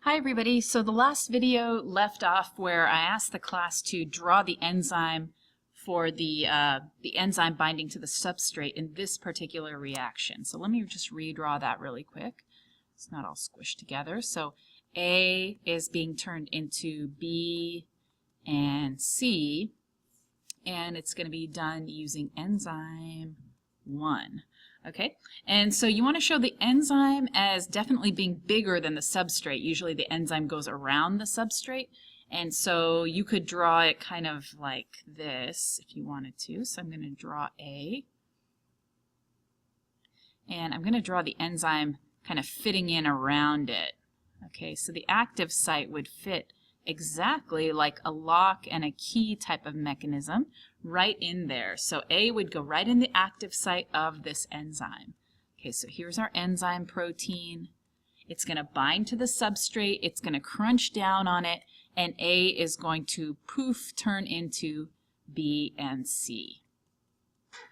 Hi everybody, so the last video left off where I asked the class to draw the enzyme for the enzyme binding to the substrate in this particular reaction. So let me just redraw that really quick. It's not all squished together. So A is being turned into B and C, and it's going to be done using enzyme 1. Okay, and so you want to show the enzyme as definitely being bigger than the substrate. Usually the enzyme goes around the substrate, and so you could draw it kind of like this if you wanted to. So I'm going to draw A, and I'm going to draw the enzyme kind of fitting in around it. Okay, so the active site would fit exactly like a lock and a key type of mechanism right in there. So A would go right in the active site of this enzyme. Okay, so here's our enzyme protein. It's going to bind to the substrate, it's going to crunch down on it, and A is going to poof turn into B and C.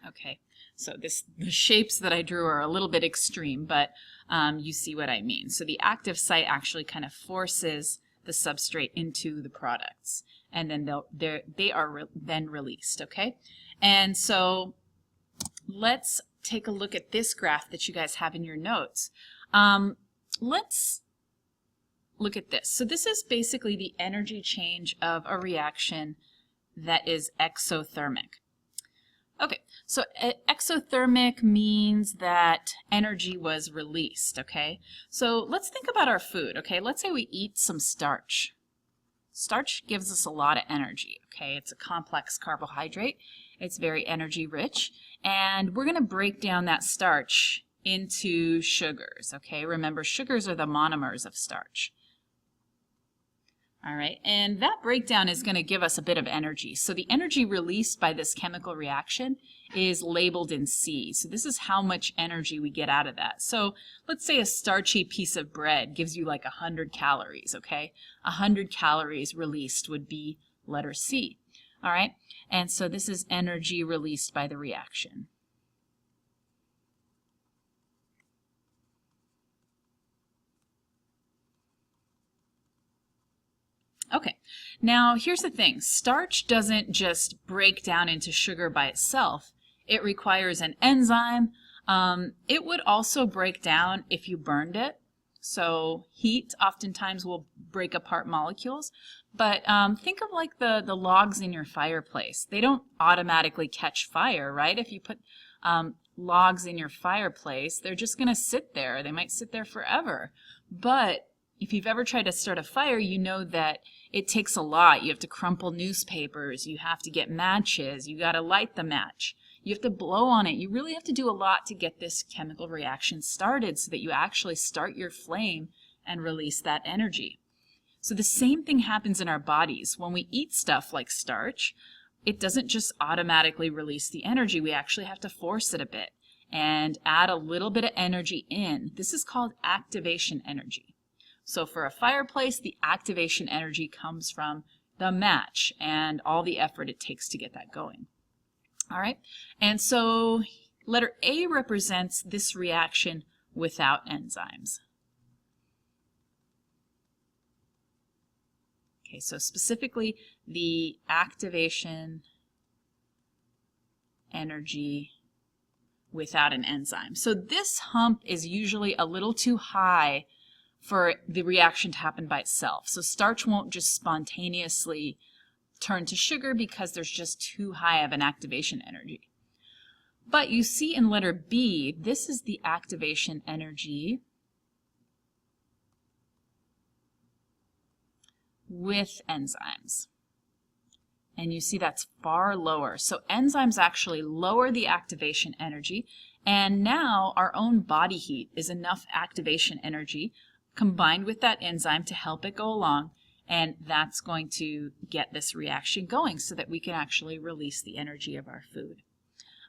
Okay, so the shapes that I drew are a little bit extreme, but you see what I mean. So the active site actually kind of forces the substrate into the products, and then they are then released. Okay, and so let's take a look at this graph that you guys have in your notes. Let's look at this. So this is basically the energy change of a reaction that is exothermic. Okay, so exothermic means that energy was released, okay? So let's think about our food, okay? Let's say we eat some starch. Starch gives us a lot of energy, okay? It's a complex carbohydrate. It's very energy rich, and we're going to break down that starch into sugars, okay? Remember, sugars are the monomers of starch. All right, and that breakdown is going to give us a bit of energy. So the energy released by this chemical reaction is labeled in C. So this is how much energy we get out of that. So let's say a starchy piece of bread gives you like 100 calories, okay? 100 calories released would be letter C. All right, and so this is energy released by the reaction. Okay, now here's the thing. Starch doesn't just break down into sugar by itself. It requires an enzyme. It would also break down if you burned it. So heat oftentimes will break apart molecules. But think of like the logs in your fireplace. They don't automatically catch fire, right? If you put logs in your fireplace, they're just going to sit there. They might sit there forever. But if you've ever tried to start a fire, you know that it takes a lot. You have to crumple newspapers, you have to get matches, you got to light the match, you have to blow on it. You really have to do a lot to get this chemical reaction started so that you actually start your flame and release that energy. So the same thing happens in our bodies. When we eat stuff like starch, it doesn't just automatically release the energy. We actually have to force it a bit and add a little bit of energy in. This is called activation energy. So for a fireplace, the activation energy comes from the match and all the effort it takes to get that going. All right, and so letter A represents this reaction without enzymes. Okay, so specifically the activation energy without an enzyme. So this hump is usually a little too high for the reaction to happen by itself. So starch won't just spontaneously turn to sugar because there's just too high of an activation energy. But you see in letter B, this is the activation energy with enzymes. And you see that's far lower. So enzymes actually lower the activation energy, and now our own body heat is enough activation energy combined with that enzyme to help it go along, and that's going to get this reaction going so that we can actually release the energy of our food.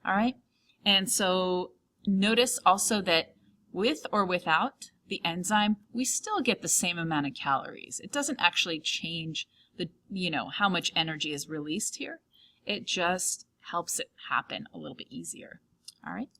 All right, and so notice also that with or without the enzyme, we still get the same amount of calories. It doesn't actually change the, how much energy is released here. It just helps it happen a little bit easier. All right.